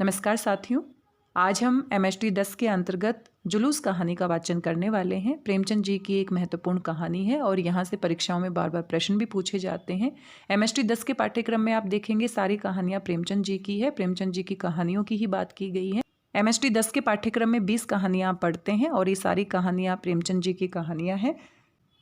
नमस्कार साथियों, आज हम MHT 10 के अंतर्गत जुलूस कहानी का वाचन करने वाले हैं। प्रेमचंद जी की एक महत्वपूर्ण कहानी है और यहाँ से परीक्षाओं में बार बार प्रश्न भी पूछे जाते हैं। MHT 10 के पाठ्यक्रम में आप देखेंगे सारी कहानियाँ प्रेमचंद जी की है, प्रेमचंद जी की कहानियों की ही बात की गई है। MHT 10 के पाठ्यक्रम में 20 कहानियाँ आप पढ़ते हैं और ये सारी कहानियाँ प्रेमचंद जी की कहानियाँ हैं।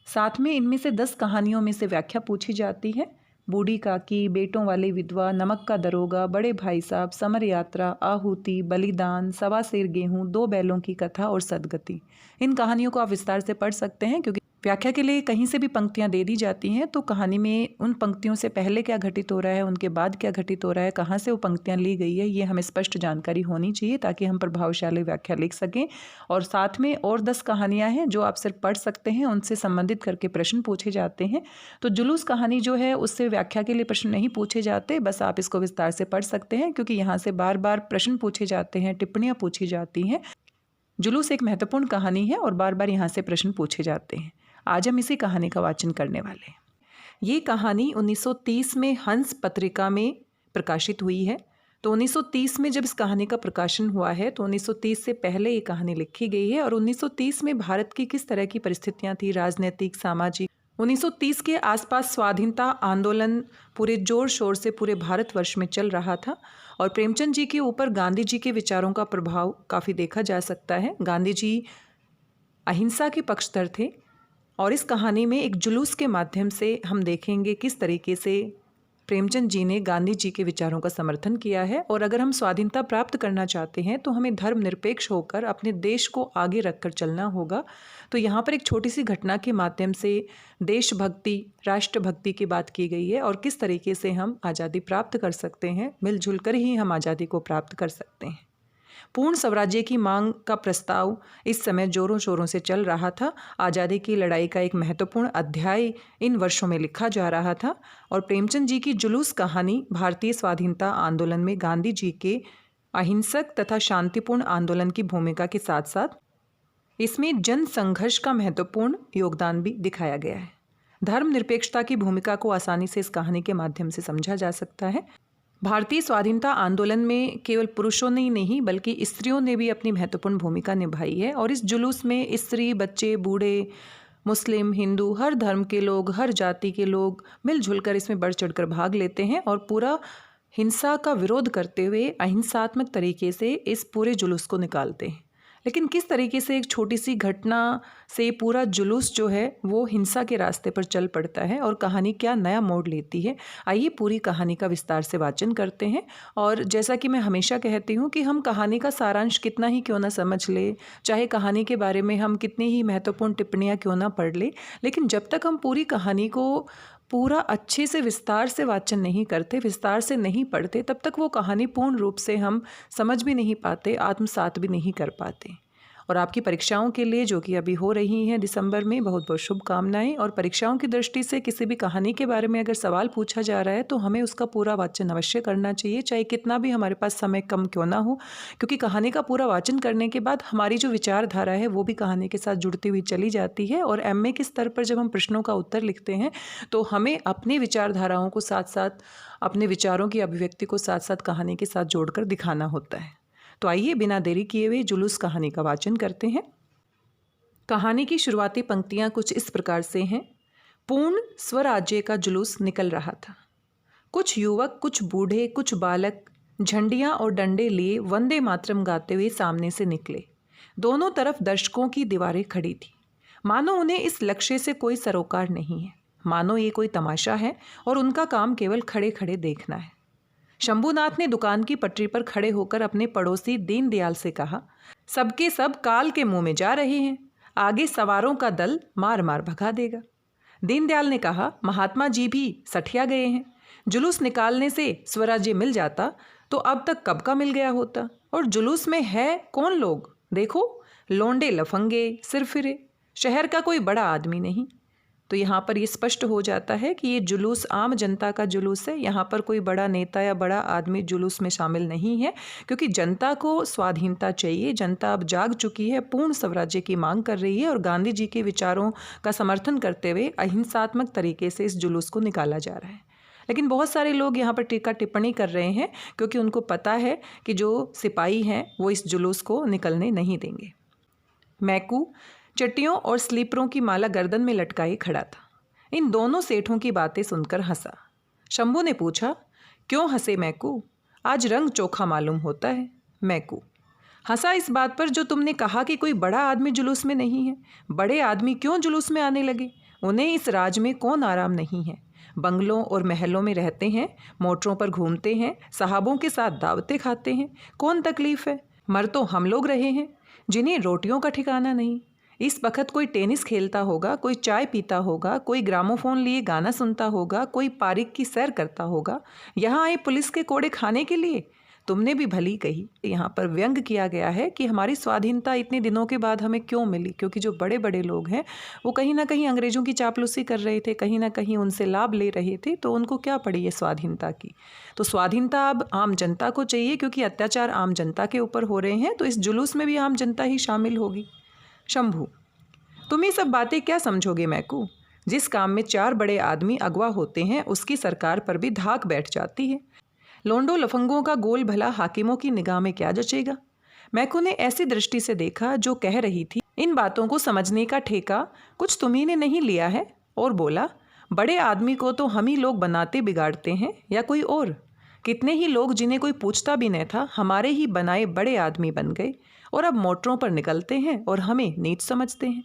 साथ में इनमें से 10 कहानियों में से व्याख्या पूछी जाती है। बूढ़ी काकी, बेटों वाली विधवा, नमक का दरोगा, बड़े भाई साहब, समर यात्रा, आहुति, बलिदान, सवा सेर गेहूं, दो बैलों की कथा और सदगति। इन कहानियों को आप विस्तार से पढ़ सकते हैं क्योंकि व्याख्या के लिए कहीं से भी पंक्तियां दे दी जाती हैं तो कहानी में उन पंक्तियों से पहले क्या घटित हो रहा है, उनके बाद क्या घटित हो रहा है, कहाँ से वो पंक्तियां ली गई है, ये हमें स्पष्ट जानकारी होनी चाहिए ताकि हम प्रभावशाली व्याख्या लिख सकें। और साथ में और 10 कहानियां हैं जो आप सिर्फ पढ़ सकते हैं, उनसे संबंधित करके प्रश्न पूछे जाते हैं। तो जुलूस कहानी जो है उससे व्याख्या के लिए प्रश्न नहीं पूछे जाते, बस आप इसको विस्तार से पढ़ सकते हैं क्योंकि यहाँ से बार बार प्रश्न पूछे जाते हैं, टिप्पणियाँ पूछी जाती हैं। जुलूस एक महत्वपूर्ण कहानी है और बार बार यहाँ से प्रश्न पूछे जाते हैं। आज हम इसी कहानी का वाचन करने वाले हैं। ये कहानी 1930 में हंस पत्रिका में प्रकाशित हुई है। तो 1930 में जब इस कहानी का प्रकाशन हुआ है तो 1930 से पहले ये कहानी लिखी गई है और 1930 में भारत की किस तरह की परिस्थितियां थी, राजनीतिक, सामाजिक। 1930 के आसपास स्वाधीनता आंदोलन पूरे जोर शोर से पूरे भारतवर्ष में चल रहा था और प्रेमचंद जी के ऊपर गांधी जी के विचारों का प्रभाव काफ़ी देखा जा सकता है। गांधी जी अहिंसा के पक्षधर थे और इस कहानी में एक जुलूस के माध्यम से हम देखेंगे किस तरीके से प्रेमचंद जी ने गांधी जी के विचारों का समर्थन किया है। और अगर हम स्वाधीनता प्राप्त करना चाहते हैं तो हमें धर्मनिरपेक्ष होकर अपने देश को आगे रखकर चलना होगा। तो यहाँ पर एक छोटी सी घटना के माध्यम से देशभक्ति, राष्ट्रभक्ति की बात की गई है और किस तरीके से हम आज़ादी प्राप्त कर सकते हैं। मिलजुल कर ही हम आज़ादी को प्राप्त कर सकते हैं। पूर्ण स्वराज्य की मांग का प्रस्ताव इस समय जोरों शोरों से चल रहा था। आज़ादी की लड़ाई का एक महत्वपूर्ण अध्याय इन वर्षों में लिखा जा रहा था और प्रेमचंद जी की जुलूस कहानी भारतीय स्वाधीनता आंदोलन में गांधी जी के अहिंसक तथा शांतिपूर्ण आंदोलन की भूमिका के साथ साथ इसमें जन संघर्ष का महत्वपूर्ण योगदान भी दिखाया गया है। धर्मनिरपेक्षता की भूमिका को आसानी से इस कहानी के माध्यम से समझा जा सकता है। भारतीय स्वाधीनता आंदोलन में केवल पुरुषों ने ही नहीं बल्कि स्त्रियों ने भी अपनी महत्वपूर्ण भूमिका निभाई है और इस जुलूस में स्त्री, बच्चे, बूढ़े, मुस्लिम, हिंदू, हर धर्म के लोग, हर जाति के लोग मिलजुल कर इसमें बढ़ चढ़कर भाग लेते हैं और पूरा हिंसा का विरोध करते हुए अहिंसात्मक तरीके से इस पूरे जुलूस को निकालते हैं। लेकिन किस तरीके से एक छोटी सी घटना से पूरा जुलूस जो है वो हिंसा के रास्ते पर चल पड़ता है और कहानी क्या नया मोड़ लेती है, आइए पूरी कहानी का विस्तार से वाचन करते हैं। और जैसा कि मैं हमेशा कहती हूँ कि हम कहानी का सारांश कितना ही क्यों ना समझ ले, चाहे कहानी के बारे में हम कितनी ही महत्वपूर्ण टिप्पणियाँ क्यों ना पढ़ ले, लेकिन जब तक हम पूरी कहानी को पूरा अच्छे से विस्तार से वाचन नहीं करते, विस्तार से नहीं पढ़ते, तब तक वो कहानी पूर्ण रूप से हम समझ भी नहीं पाते, आत्मसात भी नहीं कर पाते। और आपकी परीक्षाओं के लिए जो कि अभी हो रही हैं दिसंबर में, बहुत बहुत शुभकामनाएं। और परीक्षाओं की दृष्टि से किसी भी कहानी के बारे में अगर सवाल पूछा जा रहा है तो हमें उसका पूरा वाचन अवश्य करना चाहिए, चाहे कितना भी हमारे पास समय कम क्यों ना हो, क्योंकि कहानी का पूरा वाचन करने के बाद हमारी जो विचारधारा है वो भी कहानी के साथ जुड़ती हुई चली जाती है। और MA के स्तर पर जब हम प्रश्नों का उत्तर लिखते हैं तो हमें अपनी विचारधाराओं को साथ साथ, अपने विचारों की अभिव्यक्ति को साथ साथ कहानी के साथ जोड़कर दिखाना होता है। तो आइए बिना देरी किए हुए जुलूस कहानी का वाचन करते हैं। कहानी की शुरुआती पंक्तियां कुछ इस प्रकार से हैं। पूर्ण स्वराज्य का जुलूस निकल रहा था। कुछ युवक, कुछ बूढ़े, कुछ बालक झंडियां और डंडे लिए वंदे मातरम गाते हुए सामने से निकले। दोनों तरफ दर्शकों की दीवारें खड़ी थी, मानो उन्हें इस लक्ष्य से कोई सरोकार नहीं है, मानो ये कोई तमाशा है और उनका काम केवल खड़े खड़े देखना है। शंभूनाथ ने दुकान की पटरी पर खड़े होकर अपने पड़ोसी दीनदयाल से कहा, सबके सब काल के मुंह में जा रहे हैं, आगे सवारों का दल मार मार भगा देगा। दीनदयाल ने कहा, महात्मा जी भी सठिया गए हैं, जुलूस निकालने से स्वराज्य मिल जाता तो अब तक कब का मिल गया होता। और जुलूस में है कौन लोग, देखो, लोंडे लफंगे, सिरफिरे, शहर का कोई बड़ा आदमी नहीं। तो यहाँ पर ये स्पष्ट हो जाता है कि ये जुलूस आम जनता का जुलूस है। यहाँ पर कोई बड़ा नेता या बड़ा आदमी जुलूस में शामिल नहीं है, क्योंकि जनता को स्वाधीनता चाहिए। जनता अब जाग चुकी है, पूर्ण स्वराज्य की मांग कर रही है और गांधी जी के विचारों का समर्थन करते हुए अहिंसात्मक तरीके से इस जुलूस को निकाला जा रहा है। लेकिन बहुत सारे लोग यहाँ पर टीका टिप्पणी कर रहे हैं क्योंकि उनको पता है कि जो सिपाही हैं वो इस जुलूस को निकलने नहीं देंगे। मैकू चट्टियों और स्लीपरों की माला गर्दन में लटकाए खड़ा था। इन दोनों सेठों की बातें सुनकर हंसा। शंभू ने पूछा, क्यों हंसे मैकू? आज रंग चोखा मालूम होता है। मैकू हंसा इस बात पर जो तुमने कहा कि कोई बड़ा आदमी जुलूस में नहीं है। बड़े आदमी क्यों जुलूस में आने लगे? उन्हें इस राज में कौन आराम नहीं है? बंगलों और महलों में रहते हैं, मोटरों पर घूमते हैं, साहबों के साथ दावतें खाते हैं। कौन तकलीफ है? मर तो हम लोग रहे हैं जिन्हें रोटियों का ठिकाना नहीं। इस वक्त कोई टेनिस खेलता होगा, कोई चाय पीता होगा, कोई ग्रामोफोन लिए गाना सुनता होगा, कोई पार्क की सैर करता होगा। यहाँ आए पुलिस के कोड़े खाने के लिए? तुमने भी भली कही। यहाँ पर व्यंग किया गया है कि हमारी स्वाधीनता इतने दिनों के बाद हमें क्यों मिली, क्योंकि जो बड़े बड़े लोग हैं वो कहीं ना कहीं अंग्रेज़ों की चापलूसी कर रहे थे, कहीं ना कहीं उनसे लाभ ले रहे थे, तो उनको क्या पड़ी है स्वाधीनता की। तो स्वाधीनता अब आम जनता को चाहिए, क्योंकि अत्याचार आम जनता के ऊपर हो रहे हैं, तो इस जुलूस में भी आम जनता ही शामिल होगी। शंभू तुम ये सब बातें क्या समझोगे मैकू? जिस काम में 4 बड़े आदमी अगवा होते हैं उसकी सरकार पर भी धाक बैठ जाती है। लोंडो लफंगों का गोल भला हाकिमों की निगाह में क्या जचेगा? मैकू ने ऐसी दृष्टि से देखा जो कह रही थी, इन बातों को समझने का ठेका कुछ तुम्ही ने नहीं लिया है, और बोला, बड़े आदमी को तो हम ही लोग बनाते बिगाड़ते हैं या कोई और? कितने ही लोग जिन्हें कोई पूछता भी नहीं था हमारे ही बनाए बड़े आदमी बन गए और अब मोटरों पर निकलते हैं और हमें नीच समझते हैं।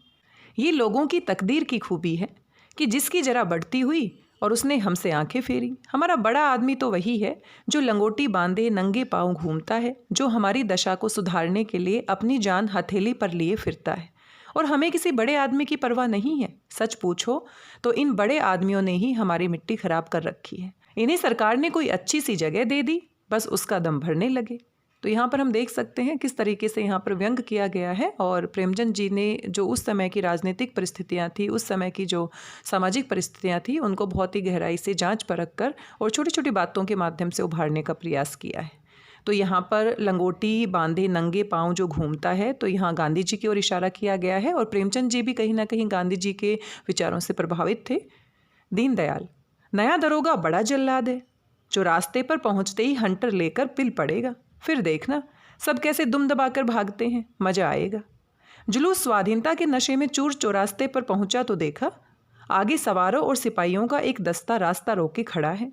ये लोगों की तकदीर की खूबी है कि जिसकी जरा बढ़ती हुई और उसने हमसे आंखें फेरी। हमारा बड़ा आदमी तो वही है जो लंगोटी बांधे नंगे पांव घूमता है, जो हमारी दशा को सुधारने के लिए अपनी जान हथेली पर लिए फिरता है, और हमें किसी बड़े आदमी की परवाह नहीं है। सच पूछो तो इन बड़े आदमियों ने ही हमारी मिट्टी खराब कर रखी है। इन्हें सरकार ने कोई अच्छी सी जगह दे दी, बस उसका दम भरने लगे। तो यहाँ पर हम देख सकते हैं किस तरीके से यहाँ पर व्यंग किया गया है, और प्रेमचंद जी ने जो उस समय की राजनीतिक परिस्थितियाँ थी, उस समय की जो सामाजिक परिस्थितियाँ थी, उनको बहुत ही गहराई से जांच परख कर और छोटी छोटी बातों के माध्यम से उभारने का प्रयास किया है। तो यहाँ पर लंगोटी बांधे नंगे पाँव जो घूमता है, तो यहाँ गांधी जी की ओर इशारा किया गया है, और प्रेमचंद जी भी कहीं ना कहीं गांधी जी के विचारों से प्रभावित थे। दीनदयाल, नया दरोगा बड़ा जल्लाद है, जो रास्ते पर पहुँचते ही हंटर लेकर पिल पड़ेगा। फिर देखना सब कैसे दुम दबाकर भागते हैं, मजा आएगा। जुलूस स्वाधीनता के नशे में चूर चौरास्ते पर पहुंचा तो देखा आगे सवारों और सिपाहियों का एक दस्ता रास्ता रोके खड़ा है।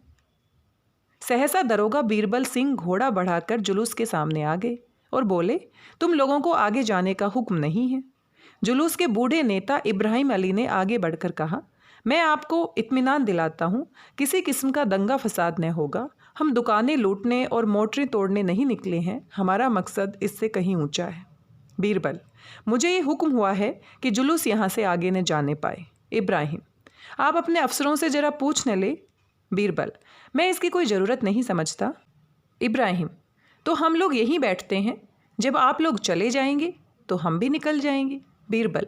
सहसा दरोगा बीरबल सिंह घोड़ा बढ़ाकर जुलूस के सामने आ गए और बोले, तुम लोगों को आगे जाने का हुक्म नहीं है। जुलूस के बूढ़े नेता इब्राहिम अली ने आगे बढ़कर कहा, मैं आपको इत्मीनान दिलाता हूँ, किसी किस्म का दंगा फसाद न होगा। हम दुकानें लूटने और मोटरें तोड़ने नहीं निकले हैं, हमारा मकसद इससे कहीं ऊंचा है। बीरबल, मुझे ये हुक्म हुआ है कि जुलूस यहाँ से आगे न जाने पाए। इब्राहिम, आप अपने अफसरों से जरा पूछ न ले। बीरबल, मैं इसकी कोई ज़रूरत नहीं समझता। इब्राहिम, तो हम लोग यहीं बैठते हैं, जब आप लोग चले जाएंगे तो हम भी निकल जाएंगे। बीरबल,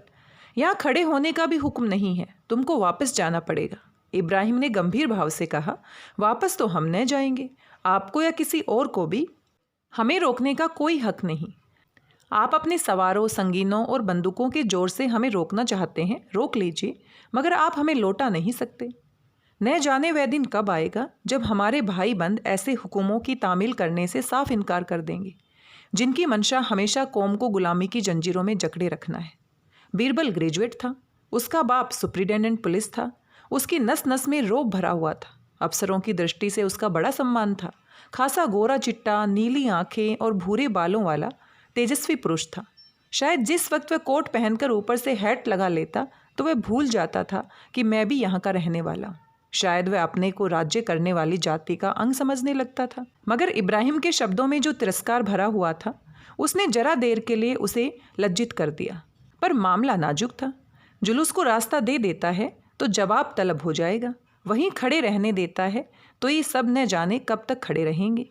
यहाँ खड़े होने का भी हुक्म नहीं है, तुमको वापस जाना पड़ेगा। इब्राहिम ने गंभीर भाव से कहा, वापस तो हम न जाएंगे, आपको या किसी और को भी हमें रोकने का कोई हक नहीं। आप अपने सवारों, संगीनों और बंदूकों के जोर से हमें रोकना चाहते हैं, रोक लीजिए, मगर आप हमें लौटा नहीं सकते। न जाने वह दिन कब आएगा जब हमारे भाई बंद ऐसे हुक्मों की तामील करने से साफ इनकार कर देंगे, जिनकी मंशा हमेशा कौम को गुलामी की जंजीरों में जकड़े रखना है। बीरबल ग्रेजुएट था, उसका बाप सुप्रिटेंडेंट पुलिस था, उसकी नस नस में रोब भरा हुआ था। अफसरों की दृष्टि से उसका बड़ा सम्मान था। खासा गोरा चिट्टा, नीली आंखें और भूरे बालों वाला तेजस्वी पुरुष था। शायद जिस वक्त वह कोट पहनकर ऊपर से हैट लगा लेता तो वह भूल जाता था कि मैं भी यहाँ का रहने वाला हूँ। शायद वह अपने को राज्य करने वाली जाति का अंग समझने लगता था। मगर इब्राहिम के शब्दों में जो तिरस्कार भरा हुआ था, उसने जरा देर के लिए उसे लज्जित कर दिया। पर मामला नाजुक था। जुलूस को रास्ता दे देता है तो जवाब तलब हो जाएगा, वहीं खड़े रहने देता है तो ये सब न जाने कब तक खड़े रहेंगे।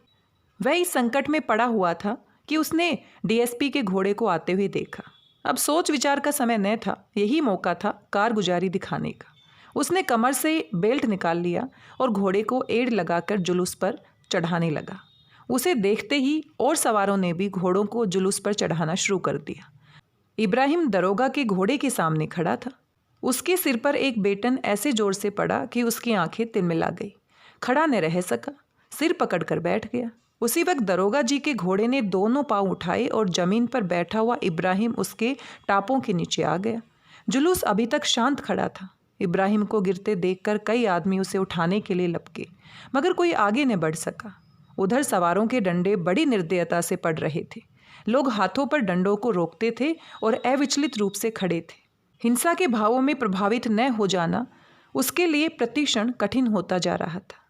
वह इस संकट में पड़ा हुआ था कि उसने डीएसपी के घोड़े को आते हुए देखा। अब सोच विचार का समय न था, यही मौका था कारगुजारी दिखाने का। उसने कमर से बेल्ट निकाल लिया और घोड़े को एड़ लगाकर जुलूस पर चढ़ाने लगा। उसे देखते ही और सवारों ने भी घोड़ों को जुलूस पर चढ़ाना शुरू कर दिया। इब्राहिम दरोगा के घोड़े के सामने खड़ा था। उसके सिर पर एक बेटन ऐसे जोर से पड़ा कि उसकी आंखें तिलमिला गई। खड़ा न रह सका, सिर पकड़कर बैठ गया। उसी वक्त दरोगा जी के घोड़े ने दोनों पांव उठाए और जमीन पर बैठा हुआ इब्राहिम उसके टापों के नीचे आ गया। जुलूस अभी तक शांत खड़ा था। इब्राहिम को गिरते देखकर कई आदमी उसे उठाने के लिए लपके, मगर कोई आगे न बढ़ सका। उधर सवारों के डंडे बड़ी निर्दयता से पड़ रहे थे। लोग हाथों पर डंडों को रोकते थे और अविचलित रूप से खड़े थे। हिंसा के भावों में प्रभावित न हो जाना उसके लिए प्रतिक्षण कठिन होता जा रहा था।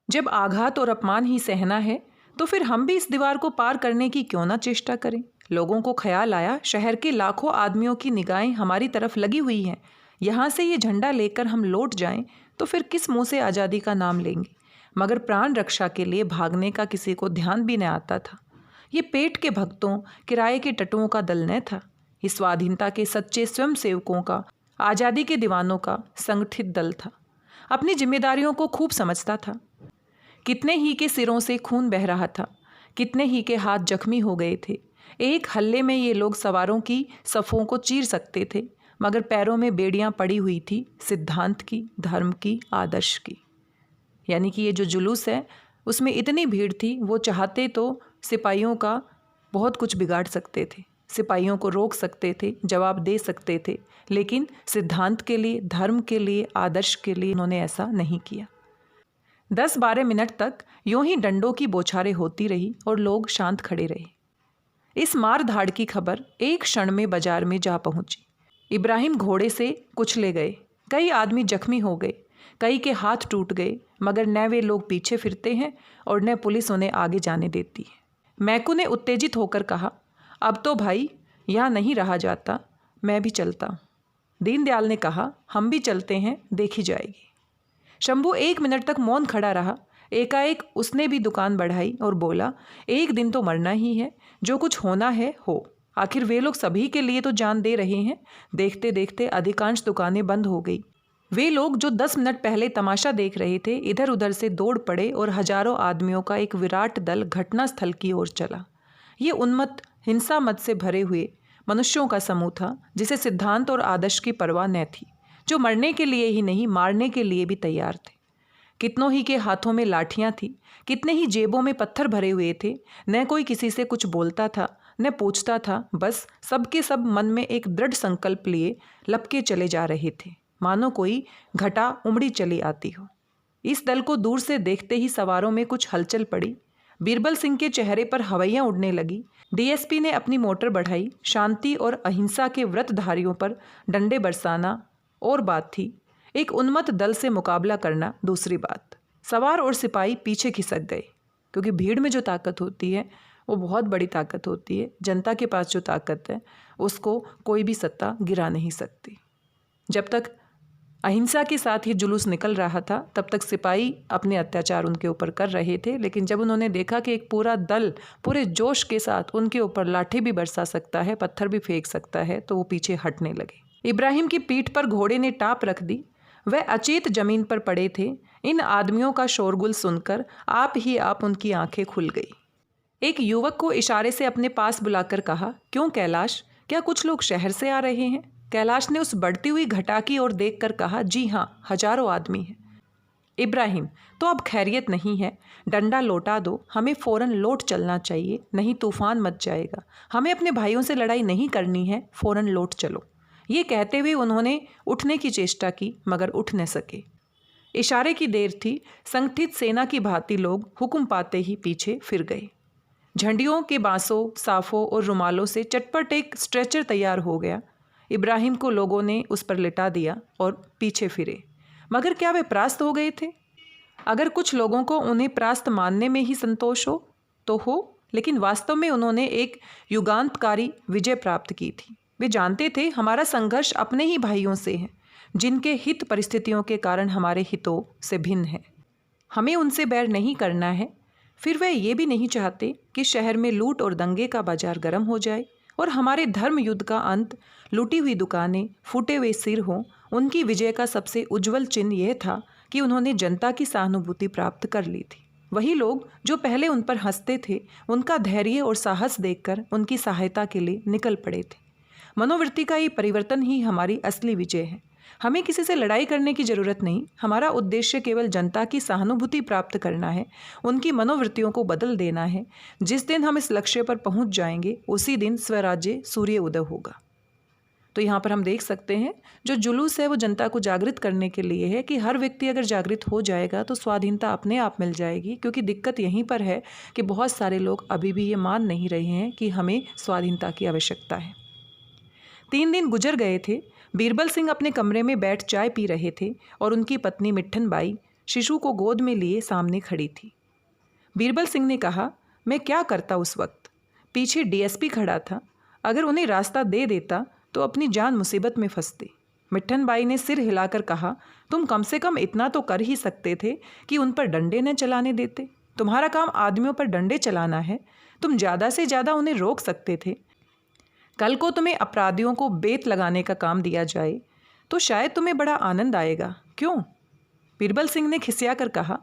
जब आघात और अपमान ही सहना है तो फिर हम भी इस दीवार को पार करने की क्यों ना चेष्टा करें। लोगों को ख्याल आया, शहर के लाखों आदमियों की निगाहें हमारी तरफ लगी हुई हैं। यहाँ से ये झंडा लेकर हम लौट जाएं तो फिर किस मुंह से आज़ादी का नाम लेंगे। मगर प्राण रक्षा के लिए भागने का किसी को ध्यान भी न आता था। ये पेट के भक्तों, किराए के टटुओं का दल न था। ये स्वाधीनता के सच्चे स्वयंसेवकों का, आज़ादी के दीवानों का संगठित दल था। अपनी जिम्मेदारियों को खूब समझता था। कितने ही के सिरों से खून बह रहा था, कितने ही के हाथ जख्मी हो गए थे। एक हल्ले में ये लोग सवारों की सफ़ों को चीर सकते थे, मगर पैरों में बेड़ियां पड़ी हुई थी सिद्धांत की, धर्म की, आदर्श की। यानी कि ये जो जुलूस है उसमें इतनी भीड़ थी, वो चाहते तो सिपाहियों का बहुत कुछ बिगाड़ सकते थे, सिपाहियों को रोक सकते थे, जवाब दे सकते थे, लेकिन सिद्धांत के लिए, धर्म के लिए, आदर्श के लिए उन्होंने ऐसा नहीं किया। 10-12 मिनट तक यूं ही डंडों की बौछारें होती रही और लोग शांत खड़े रहे। इस मार धाड़ की खबर एक क्षण में बाजार में जा पहुंची। इब्राहिम घोड़े से कुचले गए, कई आदमी जख्मी हो गए, कई के हाथ टूट गए, मगर न वे लोग पीछे फिरते हैं और न पुलिस उन्हें आगे जाने देती है। मैकू ने उत्तेजित होकर कहा, अब तो भाई यहाँ नहीं रहा जाता, मैं भी चलता हूँ। दीनदयाल ने कहा, हम भी चलते हैं, देखी जाएगी। शंभू 1 मिनट तक मौन खड़ा रहा। एकाएक उसने भी दुकान बढ़ाई और बोला, एक दिन तो मरना ही है, जो कुछ होना है हो। आखिर वे लोग सभी के लिए तो जान दे रहे हैं। देखते देखते अधिकांश दुकानें बंद हो गई। वे लोग जो 10 मिनट पहले तमाशा देख रहे थे, इधर उधर से दौड़ पड़े और हजारों आदमियों का एक विराट दल घटनास्थल की ओर चला। ये उन्मत्त, हिंसा मत से भरे हुए मनुष्यों का समूह था, जिसे सिद्धांत और आदर्श की परवाह न थी, जो मरने के लिए ही नहीं, मारने के लिए भी तैयार थे। कितनों ही के हाथों में लाठियां थी, कितने ही जेबों में पत्थर भरे हुए थे। न कोई किसी से कुछ बोलता था, न पूछता था, बस सबके सब मन में एक दृढ़ संकल्प लिए लपके चले जा रहे थे, मानो कोई घटा उमड़ी चली आती हो। इस दल को दूर से देखते ही सवारों में कुछ हलचल पड़ी। बीरबल सिंह के चेहरे पर हवैयां उड़ने लगी। डीएसपी ने अपनी मोटर बढ़ाई। शांति और अहिंसा के व्रतधारियों पर डंडे बरसाना और बात थी, एक उन्मत्त दल से मुकाबला करना दूसरी बात। सवार और सिपाही पीछे खिसक गए, क्योंकि भीड़ में जो ताकत होती है वो बहुत बड़ी ताकत होती है। जनता के पास जो ताकत है उसको कोई भी सत्ता गिरा नहीं सकती। जब तक अहिंसा के साथ ही जुलूस निकल रहा था, तब तक सिपाही अपने अत्याचार उनके ऊपर कर रहे थे, लेकिन जब उन्होंने देखा कि एक पूरा दल पूरे जोश के साथ उनके ऊपर लाठी भी बरसा सकता है, पत्थर भी फेंक सकता है, तो वो पीछे हटने लगे। इब्राहिम की पीठ पर घोड़े ने टाप रख दी। वह अचेत जमीन पर पड़े थे। इन आदमियों का शोरगुल सुनकर आप ही आप उनकी आंखें खुल गई। एक युवक को इशारे से अपने पास बुलाकर कहा, क्यों कैलाश, क्या कुछ लोग शहर से आ रहे हैं? कैलाश ने उस बढ़ती हुई घटा की ओर देखकर कहा, जी हाँ, हजारों आदमी हैं। इब्राहिम, तो अब खैरियत नहीं है, डंडा लौटा दो, हमें फौरन लौट चलना चाहिए, नहीं तूफान मच जाएगा। हमें अपने भाइयों से लड़ाई नहीं करनी है, फौरन लौट चलो। ये कहते हुए उन्होंने उठने की चेष्टा की, मगर उठ न सके। इशारे की देर थी। संगठित सेना की भांति लोग हुक्म पाते ही पीछे फिर गए। झंडियों के बांसों, साफों और रुमालों से चटपट एक स्ट्रेचर तैयार हो गया। इब्राहिम को लोगों ने उस पर लिटा दिया और पीछे फिरे। मगर क्या वे परास्त हो गए थे? अगर कुछ लोगों को उन्हें परास्त मानने में ही संतोष हो तो हो, लेकिन वास्तव में उन्होंने एक युगांतकारी विजय प्राप्त की थी। वे जानते थे हमारा संघर्ष अपने ही भाइयों से है, जिनके हित परिस्थितियों के कारण हमारे हितों से भिन्न है। हमें उनसे बैर नहीं करना है। फिर वे ये भी नहीं चाहते कि शहर में लूट और दंगे का बाजार गर्म हो जाए और हमारे धर्म युद्ध का अंत लूटी हुई दुकानें, फूटे हुए सिर हों। उनकी विजय का सबसे उज्जवल चिन्ह यह था कि उन्होंने जनता की सहानुभूति प्राप्त कर ली थी। वही लोग जो पहले उन पर हंसते थे, उनका धैर्य और साहस देखकर उनकी सहायता के लिए निकल पड़े थे। मनोवृत्ति का ये परिवर्तन ही हमारी असली विजय है। हमें किसी से लड़ाई करने की ज़रूरत नहीं। हमारा उद्देश्य केवल जनता की सहानुभूति प्राप्त करना है, उनकी मनोवृत्तियों को बदल देना है। जिस दिन हम इस लक्ष्य पर पहुंच जाएंगे उसी दिन स्वराज्य सूर्य उदय होगा। तो यहाँ पर हम देख सकते हैं जो जुलूस है वो जनता को जागृत करने के लिए है कि हर व्यक्ति अगर जागृत हो जाएगा तो स्वाधीनता अपने आप मिल जाएगी। क्योंकि दिक्कत यहीं पर है कि बहुत सारे लोग अभी भी ये मान नहीं रहे हैं कि हमें स्वाधीनता की आवश्यकता है। 3 दिन गुजर गए थे। बीरबल सिंह अपने कमरे में बैठ चाय पी रहे थे और उनकी पत्नी मिट्ठन बाई शिशु को गोद में लिए सामने खड़ी थी। बीरबल सिंह ने कहा, मैं क्या करता उस वक्त? पीछे डीएसपी खड़ा था। अगर उन्हें रास्ता दे देता तो अपनी जान मुसीबत में फंसती। मिट्ठन बाई ने सिर हिलाकर कहा, तुम कम से कम इतना तो कर ही सकते थे कि उन पर डंडे न चलाने देते। तुम्हारा काम आदमियों पर डंडे चलाना है। तुम ज़्यादा से ज़्यादा उन्हें रोक सकते थे। कल को तुम्हें अपराधियों को बेत लगाने का काम दिया जाए तो शायद तुम्हें बड़ा आनंद आएगा। क्यों? बीरबल सिंह ने खिसिया कर कहा,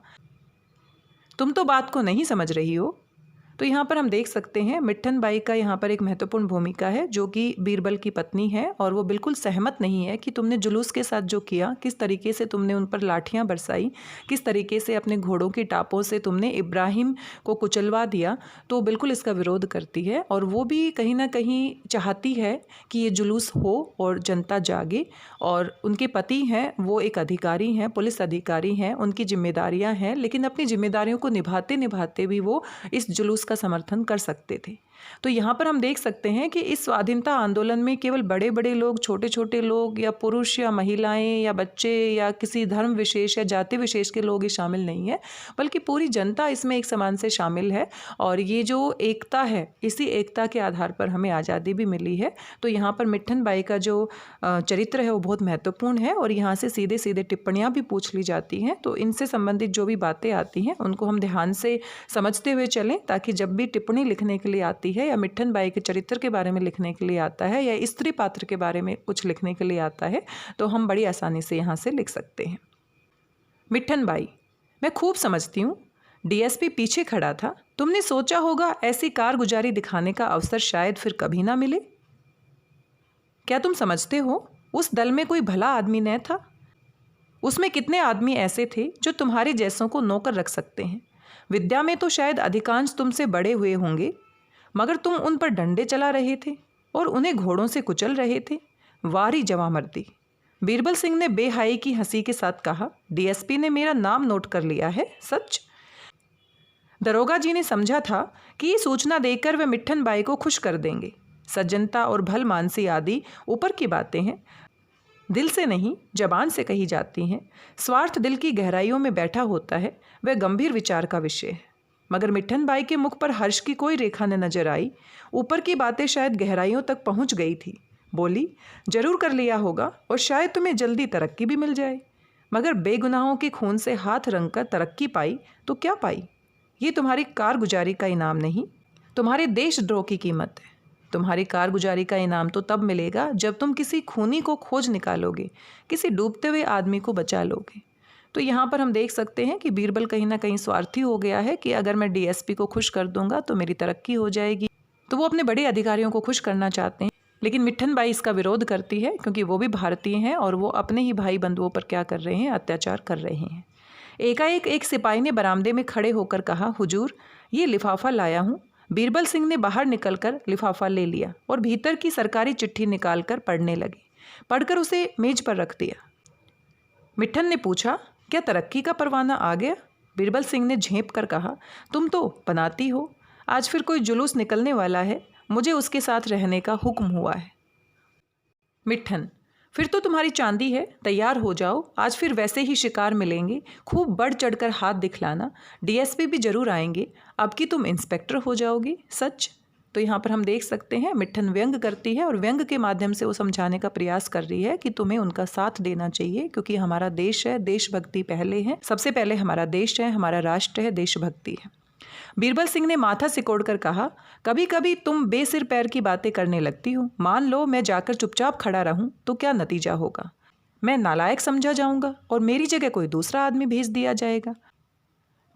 तुम तो बात को नहीं समझ रही हो। तो यहाँ पर हम देख सकते हैं मिट्ठन बाई का यहाँ पर एक महत्वपूर्ण भूमिका है, जो कि बीरबल की पत्नी है और वो बिल्कुल सहमत नहीं है कि तुमने जुलूस के साथ जो किया, किस तरीके से तुमने उन पर लाठियाँ बरसाई, किस तरीके से अपने घोड़ों की टापों से तुमने इब्राहिम को कुचलवा दिया। तो बिल्कुल इसका विरोध करती है और वो भी कहीं ना कहीं चाहती है कि ये जुलूस हो और जनता जागे। और उनके पति हैं वो एक अधिकारी हैं, पुलिस अधिकारी हैं, उनकी जिम्मेदारियां हैं, लेकिन अपनी जिम्मेदारियों को निभाते निभाते भी वो इस जुलूस का समर्थन कर सकते थे। तो यहाँ पर हम देख सकते हैं कि इस स्वाधीनता आंदोलन में केवल बड़े बड़े लोग, छोटे छोटे लोग या पुरुष या महिलाएं या बच्चे या किसी धर्म विशेष या जाति विशेष के लोग ही शामिल नहीं है, बल्कि पूरी जनता इसमें एक समान से शामिल है। और ये जो एकता है, इसी एकता के आधार पर हमें आज़ादी भी मिली है। तो यहाँ पर मिट्ठन बाई का जो चरित्र है वो बहुत महत्वपूर्ण है और यहाँ से सीधे सीधे टिप्पणियाँ भी पूछ ली जाती हैं। तो इनसे संबंधित जो भी बातें आती हैं उनको हम ध्यान से समझते हुए चलें, ताकि जब भी टिप्पणी लिखने के लिए आती है या मिट्ठन बाई के चरित्र के बारे में लिखने के लिए आता है या स्त्री पात्र के बारे में कुछ लिखने के लिए आता है तो हम बड़ी आसानी से यहाँ से लिख सकते हैं। मिट्ठन बाई, मैं खूब समझती हूँ। डीएसपी पीछे खड़ा था। तुमने सोचा होगा ऐसी कारगुजारी दिखाने का अवसर शायद फिर कभी ना मिले। क्या तुम समझते हो उस दल में कोई भला आदमी न था? उसमें कितने आदमी ऐसे थे जो तुम्हारे जैसों को नौकर रख सकते हैं। विद्या में तो शायद अधिकांश तुमसे बड़े हुए होंगे, मगर तुम उन पर डंडे चला रहे थे और उन्हें घोड़ों से कुचल रहे थे। वारी जवामर्दी। बीरबल सिंह ने बेहाई की हंसी के साथ कहा, डीएसपी ने मेरा नाम नोट कर लिया है, सच? दरोगा जी ने समझा था कि ये सूचना देकर वे मिट्ठन बाई को खुश कर देंगे। सज्जनता और भल मानसी आदि ऊपर की बातें हैं, दिल से नहीं जबान से कही जाती हैं। स्वार्थ दिल की गहराइयों में बैठा होता है, वह गंभीर विचार का विषय है। मगर मिट्ठन बाई के मुख पर हर्ष की कोई रेखा न नजर आई। ऊपर की बातें शायद गहराइयों तक पहुंच गई थी। बोली, जरूर कर लिया होगा और शायद तुम्हें जल्दी तरक्की भी मिल जाए, मगर बेगुनाहों के खून से हाथ रंग कर तरक्की पाई तो क्या पाई? ये तुम्हारी कारगुजारी का इनाम नहीं, तुम्हारे देशद्रोह की कीमत है। तुम्हारी कारगुजारी का इनाम तो तब मिलेगा जब तुम किसी खूनी को खोज निकालोगे, किसी डूबते हुए आदमी को बचा लोगे। तो यहाँ पर हम देख सकते हैं कि बीरबल कहीं ना कहीं स्वार्थी हो गया है कि अगर मैं डीएसपी को खुश कर दूंगा तो मेरी तरक्की हो जाएगी। तो वो अपने बड़े अधिकारियों को खुश करना चाहते हैं, लेकिन मिट्ठन बाई इसका विरोध करती है क्योंकि वो भी भारतीय हैं और वो अपने ही भाई बंधुओं पर क्या कर रहे हैं, अत्याचार कर रहे हैं। एकाएक एक सिपाही ने बरामदे में खड़े होकर कहा, हुजूर, ये लिफाफा लाया हूँ। बीरबल सिंह ने बाहर निकलकर लिफाफा ले लिया और भीतर की सरकारी चिट्ठी निकालकर पढ़ने लगे। पढ़कर उसे मेज पर रख दिया। मिट्ठन ने पूछा, क्या तरक्की का परवाना आ गया? बीरबल सिंह ने झेंप कर कहा, तुम तो बनाती हो। आज फिर कोई जुलूस निकलने वाला है, मुझे उसके साथ रहने का हुक्म हुआ है। मिट्ठन, फिर तो तुम्हारी चांदी है, तैयार हो जाओ। आज फिर वैसे ही शिकार मिलेंगे, खूब बढ़ चढ़कर हाथ दिखलाना। डीएसपी भी जरूर आएंगे, अब की तुम इंस्पेक्टर हो जाओगी, सच? तो यहाँ पर हम देख सकते हैं मिट्ठन व्यंग करती है और व्यंग के माध्यम से वो समझाने का प्रयास कर रही है कि तुम्हें उनका साथ देना चाहिए, क्योंकि हमारा देश है, देशभक्ति पहले है, सबसे पहले हमारा देश है, हमारा राष्ट्र है, देशभक्ति है। बीरबल सिंह ने माथा सिकोड़कर कहा, कभी कभी तुम बेसिर पैर की बातें करने लगती हो। मान लो मैं जाकर चुपचाप खड़ा रहूं तो क्या नतीजा होगा? मैं नालायक समझा जाऊंगा और मेरी जगह कोई दूसरा आदमी भेज दिया जाएगा।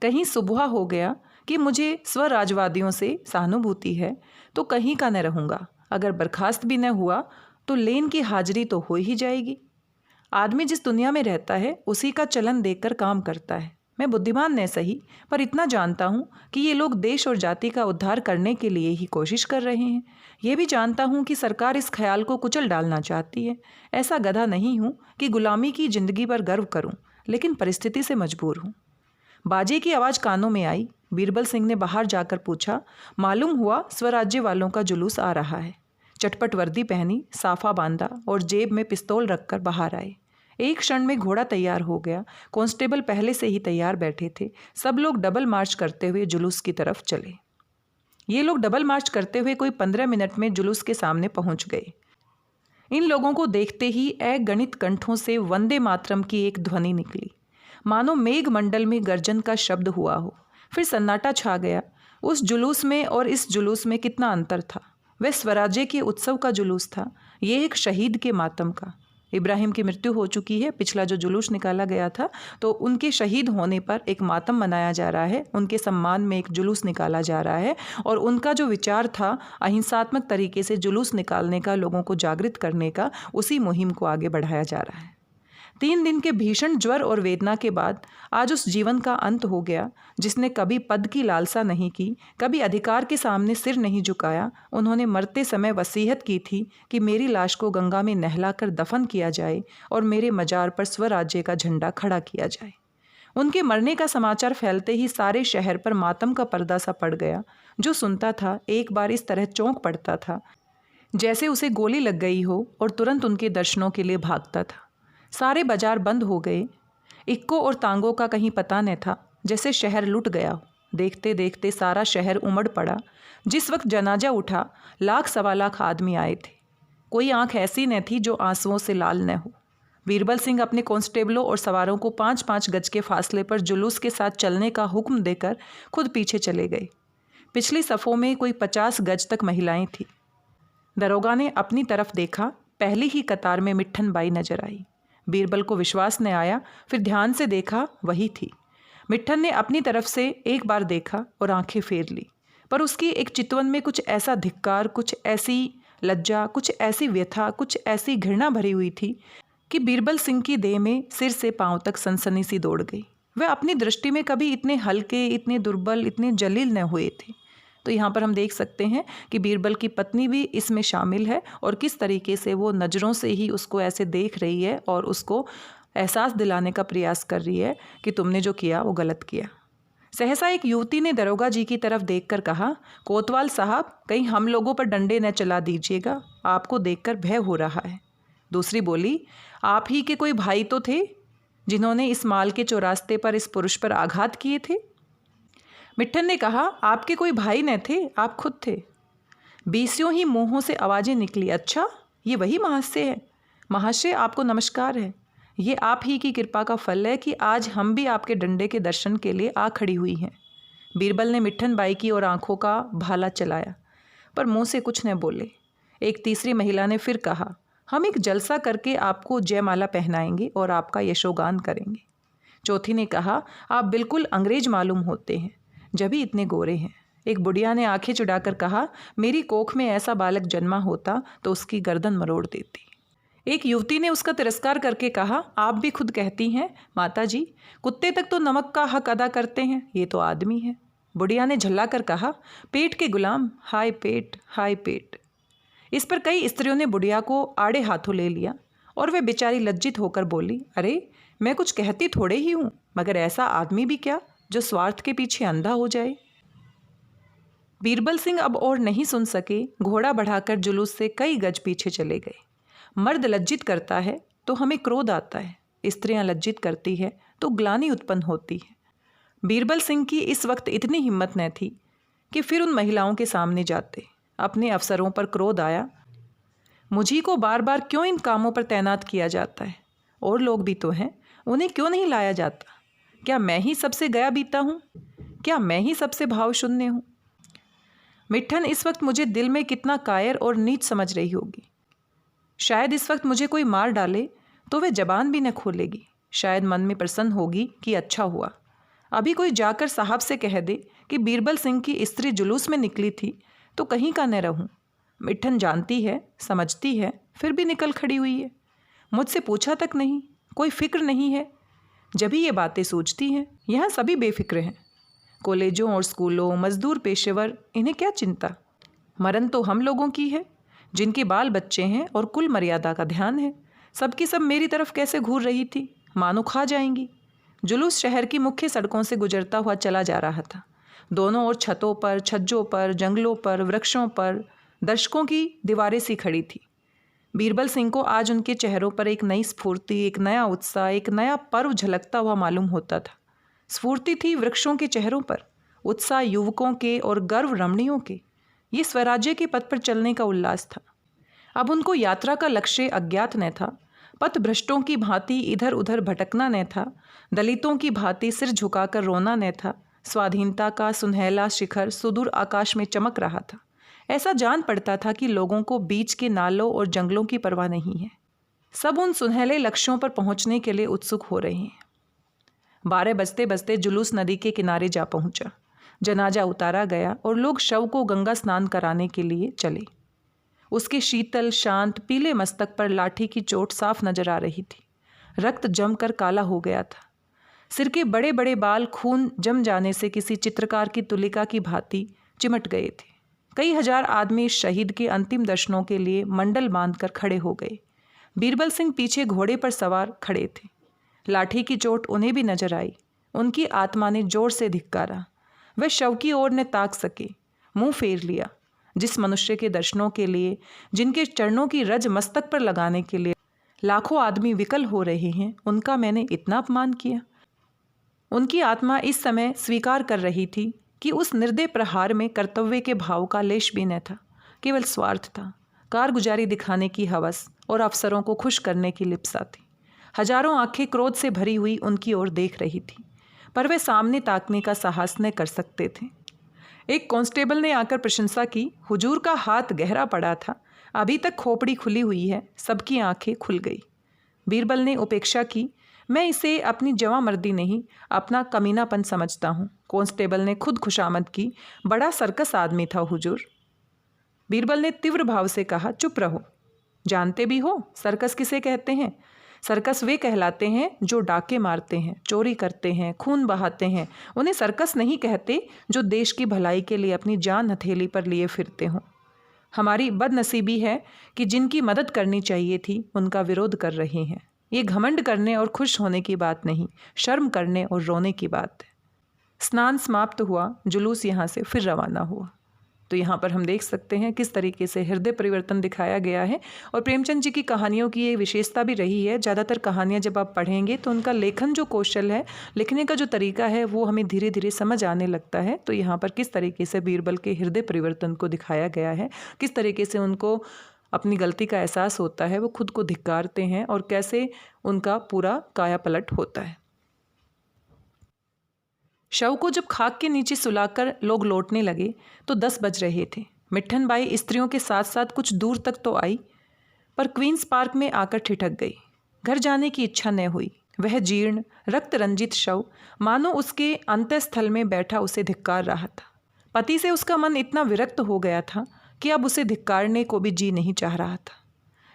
कहीं सुबह हो गया कि मुझे स्वराजवादियों से सहानुभूति है तो कहीं का न रहूँगा। अगर बर्खास्त भी न हुआ तो लेन की हाजिरी तो हो ही जाएगी। आदमी जिस दुनिया में रहता है उसी का चलन देखकर काम करता है। मैं बुद्धिमान नहीं सही, पर इतना जानता हूँ कि ये लोग देश और जाति का उद्धार करने के लिए ही कोशिश कर रहे हैं। ये भी जानता हूँ कि सरकार इस ख्याल को कुचल डालना चाहती है। ऐसा गधा नहीं हूँ कि गुलामी की जिंदगी पर गर्व करूँ, लेकिन परिस्थिति से मजबूर हूँ। बाजे की आवाज़ कानों में आई। बीरबल सिंह ने बाहर जाकर पूछा, मालूम हुआ स्वराज्य वालों का जुलूस आ रहा है। चटपट वर्दी पहनी, साफा बांधा और जेब में पिस्तौल रखकर बाहर आए। एक क्षण में घोड़ा तैयार हो गया। कांस्टेबल पहले से ही तैयार बैठे थे। सब लोग डबल मार्च करते हुए जुलूस की तरफ चले। ये लोग डबल मार्च करते हुए कोई 15 मिनट में जुलूस के सामने पहुंच गए। इन लोगों को देखते ही अगणित कंठों से वंदे मातरम की एक ध्वनि निकली, मानो मेघ मंडल में गर्जन का शब्द हुआ हो। फिर सन्नाटा छा गया। उस जुलूस में और इस जुलूस में कितना अंतर था। वह स्वराज्य के उत्सव का जुलूस था, ये एक शहीद के मातम का। इब्राहिम की मृत्यु हो चुकी है। पिछला जो जुलूस निकाला गया था तो उनके शहीद होने पर एक मातम मनाया जा रहा है, उनके सम्मान में एक जुलूस निकाला जा रहा है। और उनका जो विचार था अहिंसात्मक तरीके से जुलूस निकालने का, लोगों को जागृत करने का, उसी मुहिम को आगे बढ़ाया जा रहा है। 3 दिन के भीषण ज्वर और वेदना के बाद आज उस जीवन का अंत हो गया जिसने कभी पद की लालसा नहीं की, कभी अधिकार के सामने सिर नहीं झुकाया। उन्होंने मरते समय वसीयत की थी कि मेरी लाश को गंगा में नहलाकर दफन किया जाए और मेरे मजार पर स्वराज्य का झंडा खड़ा किया जाए। उनके मरने का समाचार फैलते ही सारे शहर पर मातम का पर्दा सा पड़ गया। जो सुनता था एक बार इस तरह चौंक पड़ता था जैसे उसे गोली लग गई हो और तुरंत उनके दर्शनों के लिए भागता था। सारे बाजार बंद हो गए। इक्को और तांगों का कहीं पता न था, जैसे शहर लुट गया हो। देखते देखते सारा शहर उमड़ पड़ा। जिस वक्त जनाजा उठा 1 सवा लाख आदमी आए थे। कोई आंख ऐसी न थी जो आंसुओं से लाल न हो। बीरबल सिंह अपने कांस्टेबलों और सवारों को 5-5 गज के फासले पर जुलूस के साथ चलने का हुक्म देकर खुद पीछे चले गए। पिछली सफ़ों में कोई 50 गज तक महिलाएं थीं। दरोगा ने अपनी तरफ देखा। पहली ही कतार में मिट्ठन बाई नजर आई। बीरबल को विश्वास न आया, फिर ध्यान से देखा, वही थी। मिट्ठन ने अपनी तरफ से एक बार देखा और आंखें फेर ली, पर उसकी एक चितवन में कुछ ऐसा धिक्कार, कुछ ऐसी लज्जा, कुछ ऐसी व्यथा, कुछ ऐसी घृणा भरी हुई थी कि बीरबल सिंह की देह में सिर से पांव तक सनसनी सी दौड़ गई। वह अपनी दृष्टि में कभी इतने हल्के, इतने दुर्बल, इतने जलील न हुए थे। तो यहाँ पर हम देख सकते हैं कि बीरबल की पत्नी भी इसमें शामिल है और किस तरीके से वो नज़रों से ही उसको ऐसे देख रही है और उसको एहसास दिलाने का प्रयास कर रही है कि तुमने जो किया वो गलत किया। सहसा एक युवती ने दरोगा जी की तरफ देखकर कहा, कोतवाल साहब, कहीं हम लोगों पर डंडे न चला दीजिएगा, आपको देखकर भय हो रहा है। दूसरी बोली, आप ही के कोई भाई तो थे जिन्होंने इस माल के चौरास्ते पर इस पुरुष पर आघात किए थे। मिट्ठन ने कहा, आपके कोई भाई न थे, आप खुद थे। बीसियों ही मुंहों से आवाज़ें निकली, अच्छा ये वही महाशय है। महाशय आपको नमस्कार है। ये आप ही की कृपा का फल है कि आज हम भी आपके डंडे के दर्शन के लिए आ खड़ी हुई हैं। बीरबल ने मिट्ठन बाई की और आंखों का भाला चलाया, पर मुंह से कुछ न बोले। एक तीसरी महिला ने फिर कहा, हम एक जलसा करके आपको जयमाला पहनाएंगे और आपका यशोगान करेंगे। चौथी ने कहा, आप बिल्कुल अंग्रेज मालूम होते हैं, जब ही इतने गोरे हैं। एक बुढ़िया ने आंखें चुड़ाकर कहा, मेरी कोख में ऐसा बालक जन्मा होता तो उसकी गर्दन मरोड़ देती। एक युवती ने उसका तिरस्कार करके कहा, आप भी खुद कहती हैं माता जी, कुत्ते तक तो नमक का हक अदा करते हैं, ये तो आदमी है। बुढ़िया ने झल्ला कर कहा, पेट के गुलाम, हाय पेट, हाय पेट। इस पर कई स्त्रियों ने बुढ़िया को आड़े हाथों ले लिया और वह बेचारी लज्जित होकर बोली, अरे मैं कुछ कहती थोड़े ही हूँ, मगर ऐसा आदमी भी क्या जो स्वार्थ के पीछे अंधा हो जाए। बीरबल सिंह अब और नहीं सुन सके। घोड़ा बढ़ाकर जुलूस से कई गज पीछे चले गए। मर्द लज्जित करता है तो हमें क्रोध आता है, स्त्रियां लज्जित करती है तो ग्लानि उत्पन्न होती है। बीरबल सिंह की इस वक्त इतनी हिम्मत न थी कि फिर उन महिलाओं के सामने जाते। अपने अफसरों पर क्रोध आया, मुझी को बार बार क्यों इन कामों पर तैनात किया जाता है? और लोग भी तो हैं, उन्हें क्यों नहीं लाया जाता? क्या मैं ही सबसे गया बीता हूँ? क्या मैं ही सबसे भाव शून्य हूँ? मिट्ठन इस वक्त मुझे दिल में कितना कायर और नीच समझ रही होगी। शायद इस वक्त मुझे कोई मार डाले तो वह जबान भी न खोलेगी। शायद मन में प्रसन्न होगी कि अच्छा हुआ। अभी कोई जाकर साहब से कह दे कि बीरबल सिंह की स्त्री जुलूस में निकली थी तो कहीं का न रहूं। मिट्ठन जानती है, समझती है, फिर भी निकल खड़ी हुई है। मुझसे पूछा तक नहीं, कोई फिक्र नहीं है। जब भी ये बातें सोचती हैं, यहाँ सभी बेफिक्र हैं। कॉलेजों और स्कूलों, मजदूर पेशेवर, इन्हें क्या चिंता। मरण तो हम लोगों की है, जिनके बाल बच्चे हैं और कुल मर्यादा का ध्यान है। सबकी सब मेरी तरफ कैसे घूर रही थी, मानो खा जाएंगी। जुलूस शहर की मुख्य सड़कों से गुजरता हुआ चला जा रहा था। दोनों ओर छतों पर, छज्जों पर, जंगलों पर, वृक्षों पर दर्शकों की दीवारें सी खड़ी थी। बीरबल सिंह को आज उनके चेहरों पर एक नई स्फूर्ति, एक नया उत्साह, एक नया पर्व झलकता हुआ मालूम होता था। स्फूर्ति थी वृक्षों के चेहरों पर, उत्साह युवकों के और गर्व रमणियों के। ये स्वराज्य के पथ पर चलने का उल्लास था। अब उनको यात्रा का लक्ष्य अज्ञात न था। पथ भ्रष्टों की भांति इधर उधर भटकना न था, दलितों की भांति सिर झुकाकर रोना न था। स्वाधीनता का सुनहला शिखर सुदूर आकाश में चमक रहा था। ऐसा जान पड़ता था कि लोगों को बीच के नालों और जंगलों की परवाह नहीं है। सब उन सुनहले लक्ष्यों पर पहुंचने के लिए उत्सुक हो रहे हैं। 12 बजते बजते जुलूस नदी के किनारे जा पहुंचा। जनाजा उतारा गया और लोग शव को गंगा स्नान कराने के लिए चले। उसके शीतल शांत पीले मस्तक पर लाठी की चोट साफ नजर आ रही थी। रक्त जमकर काला हो गया था। सिर के बड़े बड़े बाल खून जम जाने से किसी चित्रकार की तुलिका की भांति चिमट गए थे। कई हजार आदमी शहीद के अंतिम दर्शनों के लिए मंडल बांधकर खड़े हो गए। बीरबल सिंह पीछे घोड़े पर सवार खड़े थे। लाठी की चोट उन्हें भी नजर आई। उनकी आत्मा ने जोर से धिक्कारा। वह शव की ओर न ताक सके, मुंह फेर लिया। जिस मनुष्य के दर्शनों के लिए, जिनके चरणों की रज मस्तक पर लगाने के लिए लाखों आदमी विकल हो रहे हैं, उनका मैंने इतना अपमान किया। उनकी आत्मा इस समय स्वीकार कर रही थी कि उस निर्दय प्रहार में कर्तव्य के भाव का लेश भी न था, केवल स्वार्थ था, कारगुजारी दिखाने की हवस और अफसरों को खुश करने की लिप्सा थी। हजारों आंखें क्रोध से भरी हुई उनकी ओर देख रही थी, पर वे सामने ताकने का साहस न कर सकते थे। एक कांस्टेबल ने आकर प्रशंसा की, हुजूर का हाथ गहरा पड़ा था, अभी तक खोपड़ी खुली हुई है। सबकी आंखें खुल गई। बीरबल ने उपेक्षा की, मैं इसे अपनी जवांमर्दी नहीं, अपना कमीनापन समझता हूँ। कांस्टेबल ने खुद खुशामद की, बड़ा सर्कस आदमी था हुजूर। बीरबल ने तीव्र भाव से कहा, चुप रहो। जानते भी हो सर्कस किसे कहते हैं? सर्कस वे कहलाते हैं जो डाके मारते हैं, चोरी करते हैं, खून बहाते हैं। उन्हें सर्कस नहीं कहते जो देश की भलाई के लिए अपनी जान हथेली पर लिए फिरते हों। हमारी बदनसीबी है कि जिनकी मदद करनी चाहिए थी उनका विरोध कर रहे हैं। ये घमंड करने और खुश होने की बात नहीं, शर्म करने और रोने की बात है। स्नान समाप्त हुआ, जुलूस यहाँ से फिर रवाना हुआ। तो यहाँ पर हम देख सकते हैं किस तरीके से हृदय परिवर्तन दिखाया गया है। और प्रेमचंद जी की कहानियों की ये विशेषता भी रही है, ज़्यादातर कहानियाँ जब आप पढ़ेंगे तो उनका लेखन जो कौशल है, लिखने का जो तरीका है, वो हमें धीरे धीरे समझ आने लगता है। तो यहाँ पर किस तरीके से बीरबल के हृदय परिवर्तन को दिखाया गया है, किस तरीके से उनको अपनी गलती का एहसास होता है, वो खुद को धिक्कारते हैं और कैसे उनका पूरा कायापलट होता है। शव को जब खाक के नीचे सुलाकर लोग लौटने लगे तो 10 बज रहे थे। मिट्ठन बाई स्त्रियों के साथ साथ कुछ दूर तक तो आई, पर क्वींस पार्क में आकर ठिठक गई। घर जाने की इच्छा न हुई। वह जीर्ण रक्त रंजित शव मानो उसके अंतःस्थल में बैठा उसे धिक्कार रहा था। पति से उसका मन इतना विरक्त हो गया था कि अब उसे धिक्कारने को भी जी नहीं चाह रहा था।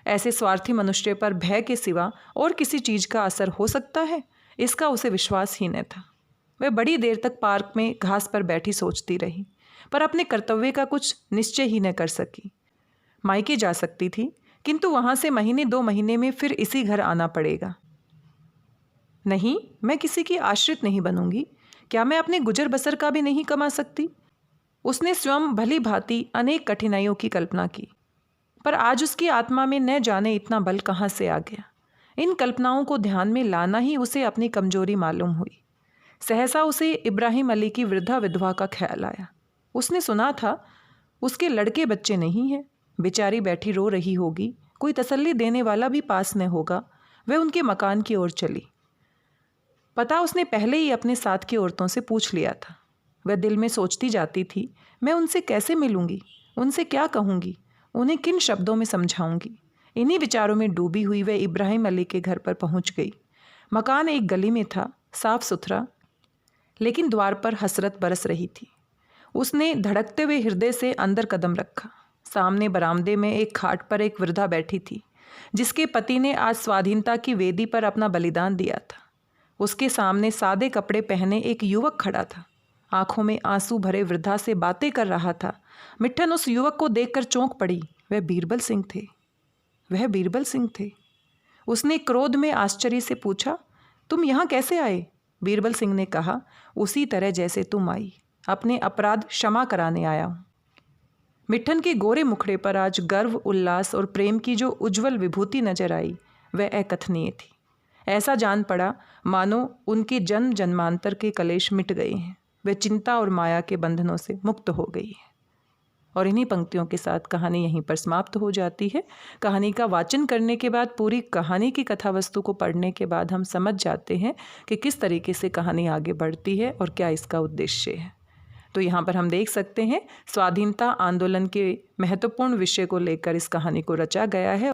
ऐसे स्वार्थी मनुष्य पर भय के सिवा और किसी चीज़ का असर हो सकता है, इसका उसे विश्वास ही न था। वह बड़ी देर तक पार्क में घास पर बैठी सोचती रही, पर अपने कर्तव्य का कुछ निश्चय ही न कर सकी। मायके जा सकती थी, किंतु वहाँ से महीने 2 महीने में फिर इसी घर आना पड़ेगा। नहीं, मैं किसी की आश्रित नहीं बनूंगी। क्या मैं अपने गुजर बसर का भी नहीं कमा सकती? उसने स्वयं भली भांति अनेक कठिनाइयों की कल्पना की, पर आज उसकी आत्मा में न जाने इतना बल कहाँ से आ गया। इन कल्पनाओं को ध्यान में लाना ही उसे अपनी कमजोरी मालूम हुई। सहसा उसे इब्राहिम अली की वृद्धा विधवा का ख्याल आया। उसने सुना था उसके लड़के बच्चे नहीं हैं, बेचारी बैठी रो रही होगी, कोई तसल्ली देने वाला भी पास न होगा। वह उनके मकान की ओर चली। पता उसने पहले ही अपने साथ की औरतों से पूछ लिया था। वह दिल में सोचती जाती थी, मैं उनसे कैसे मिलूंगी, उनसे क्या कहूँगी, उन्हें किन शब्दों में समझाऊंगी। इन्हीं विचारों में डूबी हुई वह इब्राहिम अली के घर पर पहुँच गई। मकान एक गली में था, साफ सुथरा, लेकिन द्वार पर हसरत बरस रही थी। उसने धड़कते हुए हृदय से अंदर कदम रखा। सामने बरामदे में एक खाट पर एक वृद्धा बैठी थी। जिसके पति ने आज स्वाधीनता की वेदी पर अपना बलिदान दिया था। उसके सामने सादे कपड़े पहने एक युवक खड़ा था, आंखों में आंसू भरे वृद्धा से बातें कर रहा था। मिट्ठन उस युवक को देखकर चौंक पड़ी। वह बीरबल सिंह थे, वह बीरबल सिंह थे। उसने क्रोध में आश्चर्य से पूछा, तुम यहाँ कैसे आए? बीरबल सिंह ने कहा, उसी तरह जैसे तुम आई, अपने अपराध क्षमा कराने आया हूँ। मिट्ठन के गोरे मुखड़े पर आज गर्व, उल्लास और प्रेम की जो उज्जवल विभूति नजर आई वह अकथनीय थी। ऐसा जान पड़ा मानो उनके जन्म जन्मांतर के कलेश मिट गए हैं, वे चिंता और माया के बंधनों से मुक्त हो गई है। और इन्हीं पंक्तियों के साथ कहानी यहीं पर समाप्त हो जाती है। कहानी का वाचन करने के बाद, पूरी कहानी की कथा वस्तु को पढ़ने के बाद हम समझ जाते हैं कि किस तरीके से कहानी आगे बढ़ती है और क्या इसका उद्देश्य है। तो यहाँ पर हम देख सकते हैं स्वाधीनता आंदोलन के महत्वपूर्ण विषय को लेकर इस कहानी को रचा गया है।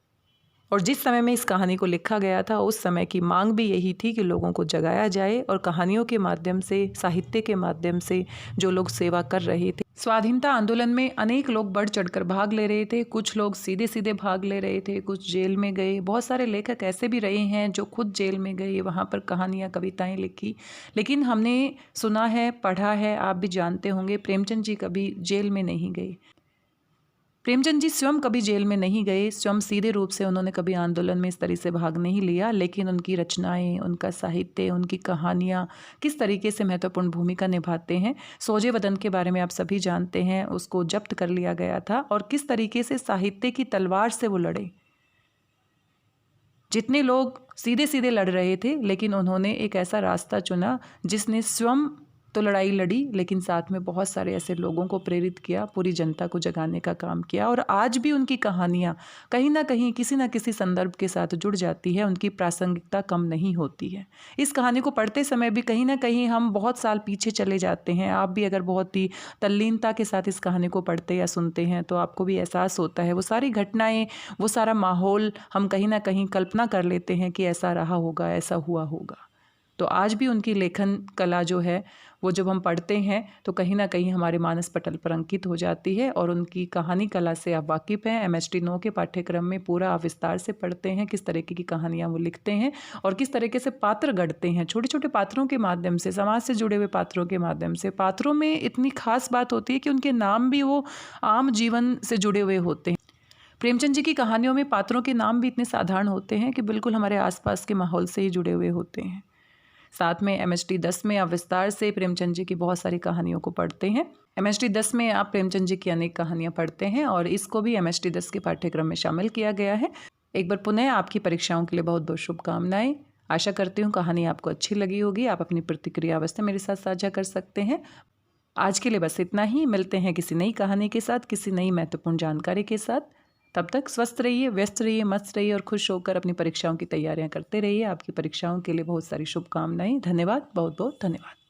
और जिस समय में इस कहानी को लिखा गया था उस समय की मांग भी यही थी कि लोगों को जगाया जाए और कहानियों के माध्यम से, साहित्य के माध्यम से जो लोग सेवा कर रहे थे। स्वाधीनता आंदोलन में अनेक लोग बढ़ चढ़कर भाग ले रहे थे। कुछ लोग सीधे सीधे भाग ले रहे थे, कुछ जेल में गए। बहुत सारे लेखक ऐसे भी रहे हैं जो खुद जेल में गए, वहाँ पर कहानियाँ, कविताएं लिखी। लेकिन हमने सुना है, पढ़ा है, आप भी जानते होंगे, प्रेमचंद जी कभी जेल में नहीं गए। प्रेमचंद जी स्वयं कभी जेल में नहीं गए, स्वयं सीधे रूप से उन्होंने कभी आंदोलन में इस तरह से भाग नहीं लिया। लेकिन उनकी रचनाएं, उनका साहित्य, उनकी कहानियाँ किस तरीके से महत्वपूर्ण भूमिका निभाते हैं। सोजे वतन के बारे में आप सभी जानते हैं, उसको जब्त कर लिया गया था और किस तरीके से साहित्य की तलवार से वो लड़े। जितने लोग सीधे सीधे लड़ रहे थे, लेकिन उन्होंने एक ऐसा रास्ता चुना जिसने स्वयं तो लड़ाई लड़ी, लेकिन साथ में बहुत सारे ऐसे लोगों को प्रेरित किया, पूरी जनता को जगाने का काम किया। और आज भी उनकी कहानियाँ कहीं ना कहीं, किसी ना किसी संदर्भ के साथ जुड़ जाती है, उनकी प्रासंगिकता कम नहीं होती है। इस कहानी को पढ़ते समय भी कहीं ना कहीं हम बहुत साल पीछे चले जाते हैं। आप भी अगर बहुत ही तल्लीनता के साथ इस कहानी को पढ़ते या सुनते हैं तो आपको भी एहसास होता है, वो सारी घटनाएँ, वो सारा माहौल हम कहीं ना कहीं कल्पना कर लेते हैं कि ऐसा रहा होगा, ऐसा हुआ होगा। तो आज भी उनकी लेखन कला जो है वो जब हम पढ़ते हैं तो कहीं ना कहीं हमारे मानस पटल पर अंकित हो जाती है। और उनकी कहानी कला से आप वाकिफ़ हैं। MHT 9 के पाठ्यक्रम में पूरा आप विस्तार से पढ़ते हैं किस तरीके की कहानियाँ वो लिखते हैं और किस तरीके से पात्र गढ़ते हैं। छोटे छोटे पात्रों के माध्यम से, समाज से जुड़े हुए पात्रों के माध्यम से। पात्रों में इतनी खास बात होती है कि उनके नाम भी वो आम जीवन से जुड़े हुए होते हैं। प्रेमचंद जी की कहानियों में पात्रों के नाम भी इतने साधारण होते हैं कि बिल्कुल हमारे आसपास के माहौल से ही जुड़े हुए होते हैं। साथ में MHT 10 में आप विस्तार से प्रेमचंद जी की बहुत सारी कहानियों को पढ़ते हैं। MHT 10 में आप प्रेमचंद जी की अनेक कहानियाँ पढ़ते हैं और इसको भी MHT 10 के पाठ्यक्रम में शामिल किया गया है। एक बार पुनः आपकी परीक्षाओं के लिए बहुत बहुत शुभकामनाएं। आशा करती हूँ कहानी आपको अच्छी लगी होगी। आप अपनी प्रतिक्रिया अवश्य मेरे साथ साझा कर सकते हैं। आज के लिए बस इतना ही। मिलते हैं किसी नई कहानी के साथ, किसी नई महत्वपूर्ण जानकारी के साथ। तब तक स्वस्थ रहिए, व्यस्त रहिए, मस्त रहिए और खुश होकर अपनी परीक्षाओं की तैयारियां करते रहिए। आपकी परीक्षाओं के लिए बहुत सारी शुभकामनाएं। धन्यवाद, बहुत बहुत धन्यवाद।